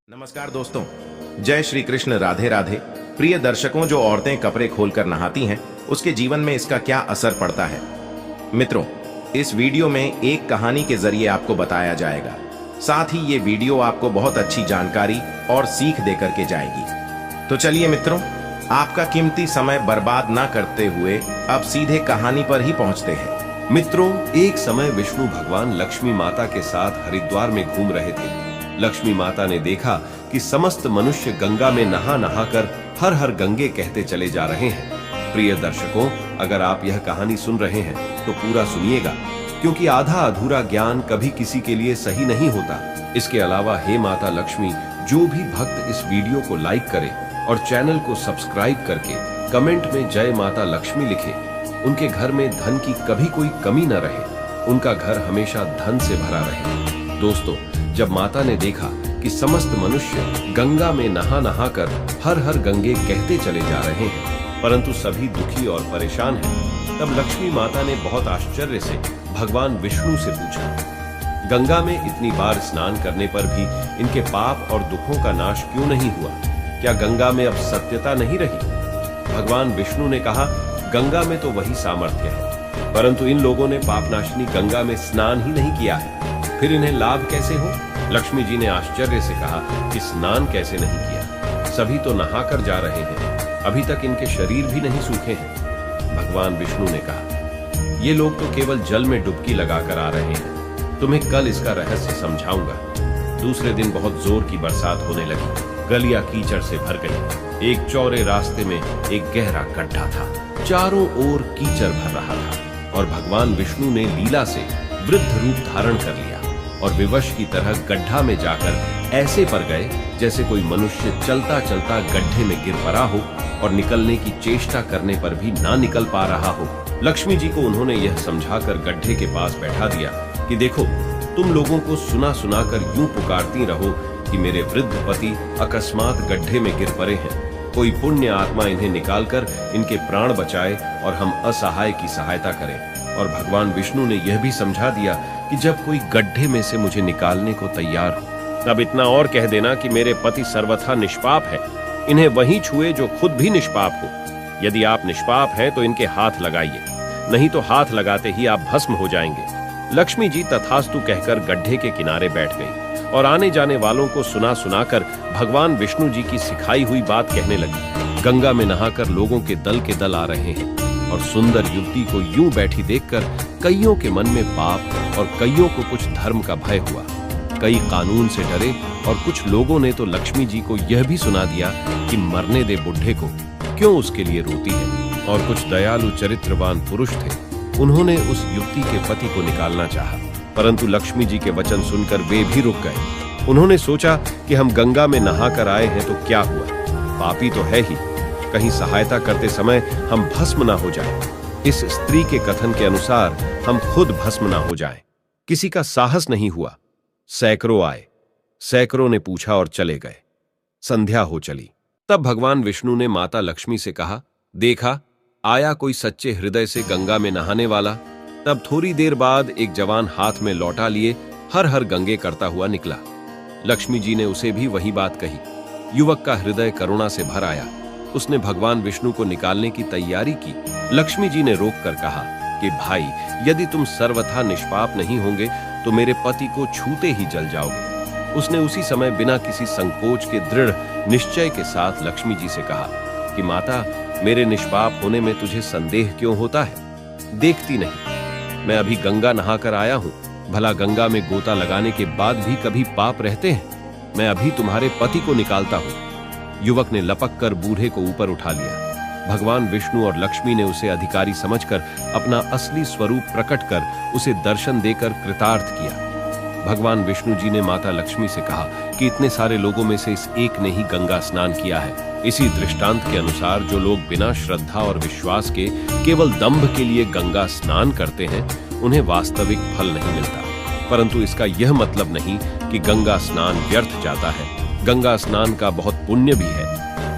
नमस्कार दोस्तों, जय श्री कृष्ण, राधे राधे। प्रिय दर्शकों, जो औरतें कपड़े खोलकर नहाती हैं उसके जीवन में इसका क्या असर पड़ता है। मित्रों, इस वीडियो में एक कहानी के जरिए आपको बताया जाएगा। साथ ही ये वीडियो आपको बहुत अच्छी जानकारी और सीख देकर के जाएगी। तो चलिए मित्रों, आपका कीमती समय बर्बाद ना करते हुए अब सीधे कहानी पर ही पहुंचते हैं। मित्रों, एक समय विष्णु भगवान लक्ष्मी माता के साथ हरिद्वार में घूम रहे थे। लक्ष्मी माता ने देखा कि समस्त मनुष्य गंगा में नहा नहाकर हर हर गंगे कहते चले जा रहे हैं। प्रिय दर्शकों, अगर आप यह कहानी सुन रहे हैं तो पूरा सुनिएगा, क्योंकि आधा अधूरा ज्ञान कभी किसी के लिए सही नहीं होता। इसके अलावा हे माता लक्ष्मी, जो भी भक्त इस वीडियो को लाइक करे और चैनल को सब्सक्राइब करके कमेंट में जय माता लक्ष्मी लिखे, उनके घर में धन की कभी कोई कमी न रहे, उनका घर हमेशा धन से भरा रहे। दोस्तों, जब माता ने देखा कि समस्त मनुष्य गंगा में नहा नहाकर हर हर गंगे कहते चले जा रहे हैं, परंतु सभी दुखी और परेशान हैं, तब लक्ष्मी माता ने बहुत आश्चर्य से भगवान विष्णु से पूछा, गंगा में इतनी बार स्नान करने पर भी इनके पाप और दुखों का नाश क्यों नहीं हुआ? क्या गंगा में अब सत्यता नहीं रही? भगवान विष्णु ने कहा, गंगा में तो वही सामर्थ्य है, परंतु इन लोगों ने पापनाशिनी गंगा में स्नान ही नहीं किया है, फिर इन्हें लाभ कैसे हो? लक्ष्मी जी ने आश्चर्य से कहा कि स्नान कैसे नहीं किया? सभी तो नहाकर जा रहे हैं, अभी तक इनके शरीर भी नहीं सूखे हैं। भगवान विष्णु ने कहा, ये लोग तो केवल जल में डुबकी लगाकर आ रहे हैं, तुम्हें कल इसका रहस्य समझाऊंगा। दूसरे दिन बहुत जोर की बरसात होने लगी, गलियां कीचड़ से भर गई। एक चौड़े रास्ते में एक गहरा गड्ढा था, चारों ओर कीचड़ भर रहा था और भगवान विष्णु ने लीला से वृद्ध रूप धारण कर लिया और विवश की तरह गड्ढा में जाकर ऐसे पर गए जैसे कोई मनुष्य चलता चलता गड्ढे में गिर पड़ा हो और निकलने की चेष्टा करने पर भी ना निकल पा रहा हो। लक्ष्मी जी को उन्होंने यह समझाकर गड्ढे के पास बैठा दिया कि देखो, तुम लोगों को सुना सुना कर यूं पुकारती रहो कि मेरे वृद्ध पति अकस्मात गड्ढे में गिर पड़े हैं, कोई पुण्य आत्मा इन्हें निकालकर इनके प्राण बचाए और हम असहाय की सहायता करें। और भगवान विष्णु ने यह भी समझा दिया कि जब कोई गड्ढे में से मुझे निकालने को तैयार हो, तब इतना और कह देना कि मेरे पति सर्वथा निष्पाप है, इन्हें वही छुए जो खुद भी निष्पाप हो। यदि आप निष्पाप हैं तो इनके हाथ लगाइए, नहीं तो हाथ लगाते ही आप भस्म हो जाएंगे। लक्ष्मी जी तथास्तु कहकर गड्ढे के किनारे बैठ गई और आने जाने वालों को सुना सुनाकर भगवान विष्णु जी की सिखाई हुई बात कहने लगी। गंगा में नहाकर लोगों के दल आ रहे हैं और सुंदर युवती को यूं बैठी देखकर कईयों के मन में पाप और कईयों को कुछ धर्म का भय हुआ। कई कानून से डरे और कुछ लोगों ने तो लक्ष्मी जी को यह भी सुना दिया कि मरने दे बुढ़े को, क्यों उसके लिए रोती है। और कुछ दयालु चरित्रवान पुरुष थे, उन्होंने उस युवती के पति को निकालना चाहा, परंतु लक्ष्मी जी के वचन सुनकर वे भी रुक गए। उन्होंने सोचा कि हम गंगा में नहाकर आए हैं तो क्या हुआ, पापी तो है ही, कहीं सहायता करते समय हम भस्म ना हो जाएं। इस स्त्री के कथन के अनुसार हम खुद भस्म ना हो जाएं। किसी का साहस नहीं हुआ। सैकड़ों आए, सैकड़ों ने पूछा और चले गए। संध्या हो चली। तब भगवान विष्णु ने माता लक्ष्मी से कहा, देखा, आया कोई सच्चे हृदय से गंगा में नहाने वाला। तब थोड़ी देर बाद एक जवान हाथ में लौटा लिए हर हर गंगे करता हुआ निकला। लक्ष्मी जी ने उसे भी वही बात कही। युवक का हृदय करुणा से भर आया। उसने भगवान विष्णु को निकालने की तैयारी की। लक्ष्मी जी ने रोककर कहा कि भाई, यदि तुम सर्वथा निष्पाप नहीं होंगे तो मेरे पति को छूते ही जल जाओगे। उसने उसी समय बिना किसी संकोच के दृढ़ निश्चय के साथ लक्ष्मी जी से कहा कि माता, मेरे निष्पाप होने में तुझे संदेह क्यों होता है? देखती नहीं, मैं अभी गंगा नहाकर आया हूं। भला गंगा में गोता लगाने के बाद भी कभी पाप रहते हैं? मैं अभी तुम्हारे पति को निकालता हूं। युवक ने लपक कर बूढ़े को ऊपर उठा लिया। भगवान विष्णु और लक्ष्मी ने उसे अधिकारी समझकर अपना असली स्वरूप प्रकट कर उसे दर्शन देकर कृतार्थ किया। भगवान विष्णु जी ने माता लक्ष्मी से कहा कि इतने सारे लोगों में से इस एक ने ही गंगा स्नान किया है। इसी दृष्टांत के अनुसार जो लोग बिना श्रद्धा और विश्वास के केवल दंभ के लिए गंगा स्नान करते हैं, उन्हें वास्तविक फल नहीं मिलता। परंतु इसका यह मतलब नहीं कि गंगा स्नान व्यर्थ जाता है। गंगा स्नान का बहुत पुण्य भी है।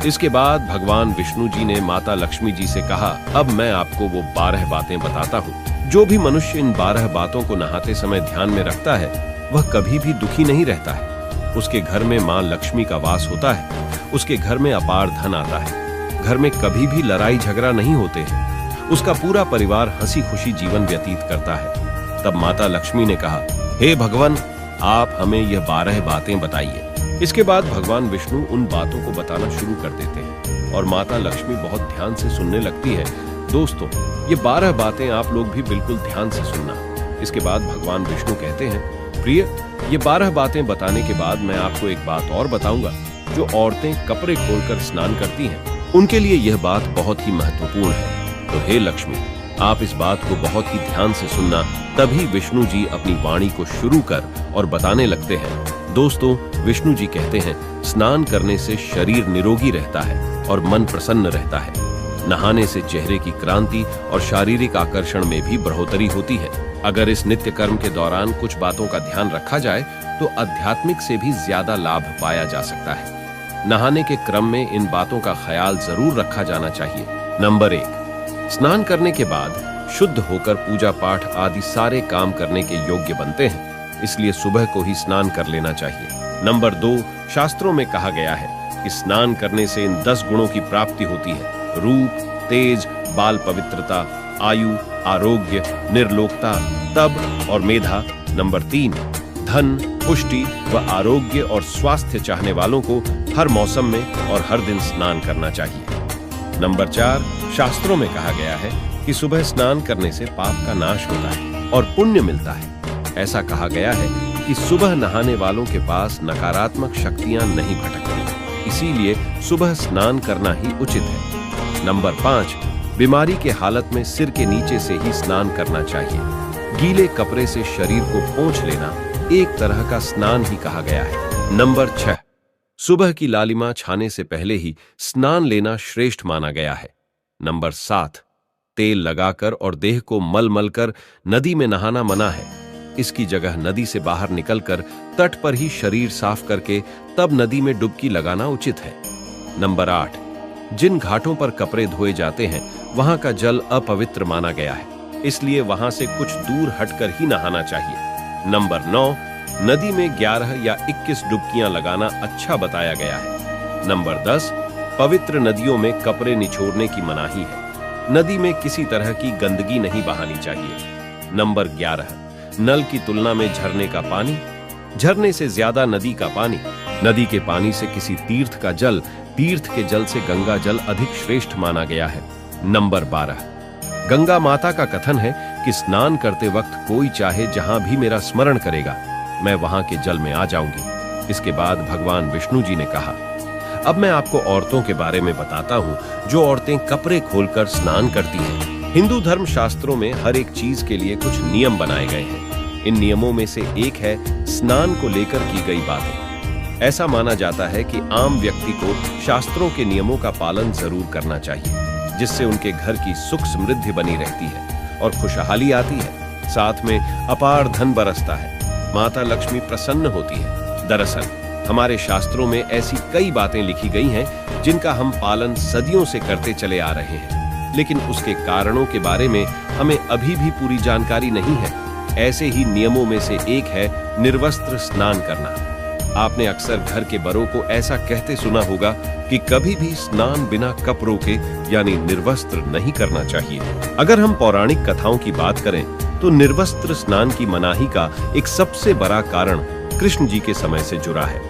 इसके बाद भगवान विष्णु जी ने माता लक्ष्मी जी से कहा, अब मैं आपको वो 12 बातें बताता हूँ। जो भी मनुष्य इन 12 बातों को नहाते समय ध्यान में रखता है, वह कभी भी दुखी नहीं रहता है। उसके घर में मां लक्ष्मी का वास होता है। उसके घर में अपार धन आता है। घर में कभी भी लड़ाई झगड़ा नहीं होते हैं। उसका पूरा परिवार हंसी खुशी जीवन व्यतीत करता है। तब माता लक्ष्मी ने कहा, हे भगवान, आप हमें यह 12 बातें बताइए। इसके बाद भगवान विष्णु उन बातों को बताना शुरू कर देते हैं और माता लक्ष्मी बहुत ध्यान से सुनने लगती है। दोस्तों, ये 12 बातें आप लोग भी बिल्कुल ध्यान से सुनना। इसके बाद भगवान विष्णु कहते हैं, प्रिय, ये 12 बातें बताने के बाद मैं आपको एक बात और बताऊंगा। जो औरतें कपड़े खोलकर स्नान करती हैं, उनके लिए यह बात बहुत ही महत्वपूर्ण है। तो हे लक्ष्मी, आप इस बात को बहुत ही ध्यान से सुनना। तभी विष्णु जी अपनी वाणी को शुरू कर और बताने लगते हैं। दोस्तों, विष्णु जी कहते हैं, स्नान करने से शरीर निरोगी रहता है और मन प्रसन्न रहता है। नहाने से चेहरे की क्रांति और शारीरिक आकर्षण में भी बढ़ोतरी होती है। अगर इस नित्य कर्म के दौरान कुछ बातों का ध्यान रखा जाए तो आध्यात्मिक से भी ज्यादा लाभ पाया जा सकता है। नहाने के क्रम में इन बातों का ख्याल जरूर रखा जाना चाहिए। नंबर 1, स्नान करने के बाद शुद्ध होकर पूजा पाठ आदि सारे काम करने के योग्य बनते हैं, इसलिए सुबह को ही स्नान कर लेना चाहिए। नंबर 2, शास्त्रों में कहा गया है कि स्नान करने से इन 10 गुणों की प्राप्ति होती है: रूप, तेज, बाल पवित्रता, आयु, आरोग्य, निर्लोकता, तप और मेधा। नंबर 3, धन, पुष्टि व आरोग्य और स्वास्थ्य चाहने वालों को हर मौसम में और हर दिन स्नान करना चाहिए। नंबर 4, शास्त्रों में कहा गया है कि सुबह स्नान करने से पाप का नाश होता है और पुण्य मिलता है। ऐसा कहा गया है कि सुबह नहाने वालों के पास नकारात्मक शक्तियां नहीं भटकती, इसीलिए सुबह स्नान करना ही उचित है। नंबर 5, बीमारी के हालत में सिर के नीचे से ही स्नान करना चाहिए। गीले कपड़े से शरीर को पोंछ लेना एक तरह का स्नान ही कहा गया है। नंबर 6, सुबह की लालिमा छाने से पहले ही स्नान लेना श्रेष्ठ माना गया है। नंबर 7, तेल लगाकर और देह को मल मल कर नदी में नहाना मना है। इसकी जगह नदी से बाहर निकलकर तट पर ही शरीर साफ करके तब नदी में डुबकी लगाना उचित है। नंबर 8, जिन घाटों पर कपड़े धोए जाते हैं वहां का जल अपवित्र माना गया है, इसलिए वहां से कुछ दूर हटकर ही नहाना चाहिए। नंबर 9, नदी में 11 या 21 डुबकियां लगाना अच्छा बताया गया है। नंबर 10, पवित्र नदियों में कपड़े निचोड़ने की मनाही है। नदी में किसी तरह की गंदगी नहीं बहानी चाहिए। नंबर 11, नल की तुलना में झरने का पानी, झरने से ज्यादा नदी का पानी, नदी के पानी से किसी तीर्थ का जल, तीर्थ के जल से गंगा जल अधिक श्रेष्ठ माना गया है। नंबर 12, गंगा माता का कथन है कि स्नान करते वक्त कोई चाहे जहां भी मेरा स्मरण करेगा, मैं वहां के जल में आ जाऊंगी। इसके बाद भगवान विष्णु जी ने कहा, अब मैं आपको औरतों के बारे में बताता हूँ जो औरतें कपड़े खोलकर स्नान करती हैं। हिंदू धर्म शास्त्रों में हर एक चीज के लिए कुछ नियम बनाए गए हैं। इन नियमों में से एक है स्नान को लेकर की गई बातें। ऐसा माना जाता है कि आम व्यक्ति को शास्त्रों के नियमों का पालन जरूर करना चाहिए, जिससे उनके घर की सुख समृद्धि बनी रहती है और खुशहाली आती है। साथ में अपार धन बरसता है, माता लक्ष्मी प्रसन्न होती है। दरअसल हमारे शास्त्रों में ऐसी कई बातें लिखी गई हैं जिनका हम पालन सदियों से करते चले आ रहे हैं, लेकिन उसके कारणों के बारे में हमें अभी भी पूरी जानकारी नहीं है। ऐसे ही नियमों में से एक है निर्वस्त्र स्नान करना। आपने अक्सर घर के बड़ों को ऐसा कहते सुना होगा कि कभी भी स्नान बिना कपड़ों के यानी निर्वस्त्र नहीं करना चाहिए। अगर हम पौराणिक कथाओं की बात करें तो निर्वस्त्र स्नान की मनाही का एक सबसे बड़ा कारण कृष्ण जी के समय से जुड़ा है।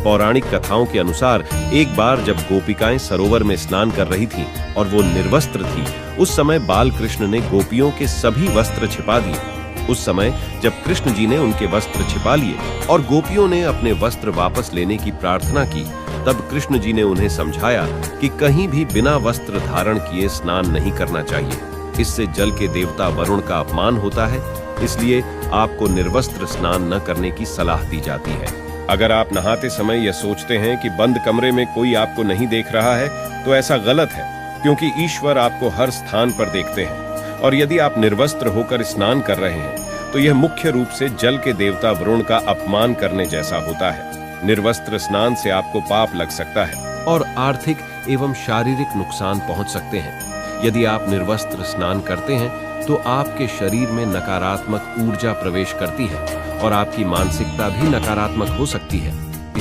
पौराणिक कथाओं के अनुसार एक बार जब गोपिकाएं सरोवर में स्नान कर रही थीं और वो निर्वस्त्र थी, उस समय बाल कृष्ण ने गोपियों के सभी वस्त्र छिपा दिए। उस समय जब कृष्ण जी ने उनके वस्त्र छिपा लिए और गोपियों ने अपने वस्त्र वापस लेने की प्रार्थना की, तब कृष्ण जी ने उन्हें समझाया कि कहीं भी बिना वस्त्र धारण किए स्नान नहीं करना चाहिए। इससे जल के देवता वरुण का अपमान होता है, इसलिए आपको निर्वस्त्र स्नान न करने की सलाह दी जाती है। अगर आप नहाते समय यह सोचते हैं कि बंद कमरे में कोई आपको नहीं देख रहा है, तो ऐसा गलत है, क्योंकि ईश्वर आपको हर स्थान पर देखते हैं। और यदि आप निर्वस्त्र होकर स्नान कर रहे हैं तो यह मुख्य रूप से जल के देवता वरुण का अपमान करने जैसा होता है। निर्वस्त्र स्नान से आपको पाप लग सकता है और आर्थिक एवं शारीरिक नुकसान पहुंच सकते हैं। यदि आप निर्वस्त्र स्नान करते हैं तो आपके शरीर में नकारात्मक ऊर्जा प्रवेश करती है और आपकी मानसिकता भी नकारात्मक हो सकती है।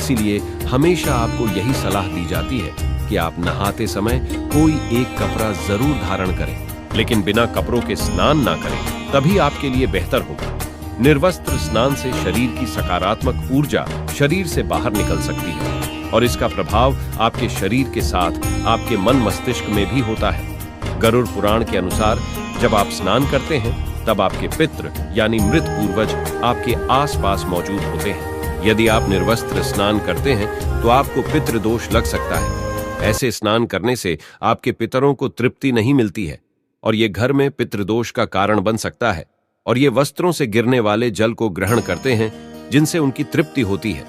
इसीलिए हमेशा आपको यही सलाह दी जाती है कि आप नहाते समय कोई एक कपड़ा जरूर धारण करें, लेकिन बिना कपड़ों के स्नान ना करें, तभी आपके लिए बेहतर होगा। निर्वस्त्र स्नान से शरीर की सकारात्मक ऊर्जा शरीर से बाहर निकल सकती है और इसका प्रभाव आपके शरीर के साथ आपके मन मस्तिष्क में भी होता है। गरुड़ पुराण के अनुसार जब आप स्नान करते हैं तब आपके पितृ यानी मृत पूर्वज आपके आसपास मौजूद होते हैं। यदि आप निर्वस्त्र स्नान करते हैं तो आपको पितृ दोष लग सकता है। ऐसे स्नान करने से आपके पितरों को तृप्ति नहीं मिलती है और ये घर में पितृदोष का कारण बन सकता है और ये वस्त्रों से गिरने वाले जल को ग्रहण करते हैं जिनसे उनकी तृप्ति होती है।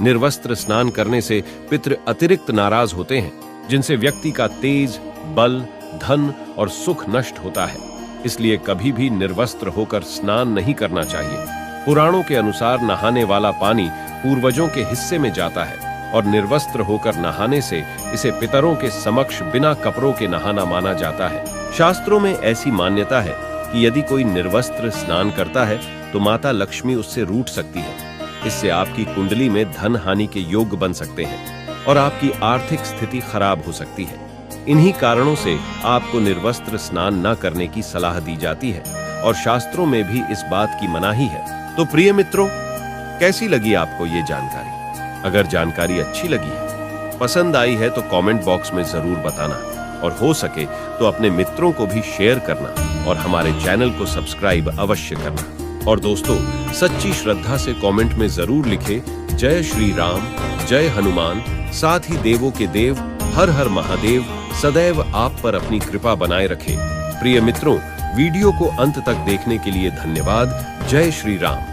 निर्वस्त्र स्नान करने से पितृ अतिरिक्त नाराज होते हैं जिनसे व्यक्ति का तेज, बल, धन और सुख नष्ट होता है। इसलिए कभी भी निर्वस्त्र होकर स्नान नहीं करना चाहिए। पुराणों के अनुसार नहाने वाला पानी पूर्वजों के हिस्से में जाता है और निर्वस्त्र होकर नहाने से इसे पितरों के समक्ष बिना कपड़ों के नहाना माना जाता है। शास्त्रों में ऐसी मान्यता है कि यदि कोई निर्वस्त्र स्नान करता है तो माता लक्ष्मी उससे रूठ सकती है। इससे आपकी कुंडली में धन हानि के योग बन सकते हैं और आपकी आर्थिक स्थिति खराब हो सकती है। इन्हीं कारणों से आपको निर्वस्त्र स्नान न करने की सलाह दी जाती है और शास्त्रों में भी इस बात की मनाही है। तो प्रिय मित्रों, कैसी लगी आपको ये जानकारी? अगर जानकारी अच्छी लगी है, पसंद आई है तो कमेंट बॉक्स में जरूर बताना और हो सके तो अपने मित्रों को भी शेयर करना और हमारे चैनल को सब्सक्राइब अवश्य करना। और दोस्तों, सच्ची श्रद्धा से कमेंट में जरूर लिखे जय श्री राम, जय हनुमान, साथ ही देवों के देव हर हर महादेव सदैव आप पर अपनी कृपा बनाए रखे। प्रिय मित्रों, वीडियो को अंत तक देखने के लिए धन्यवाद। जय श्री राम।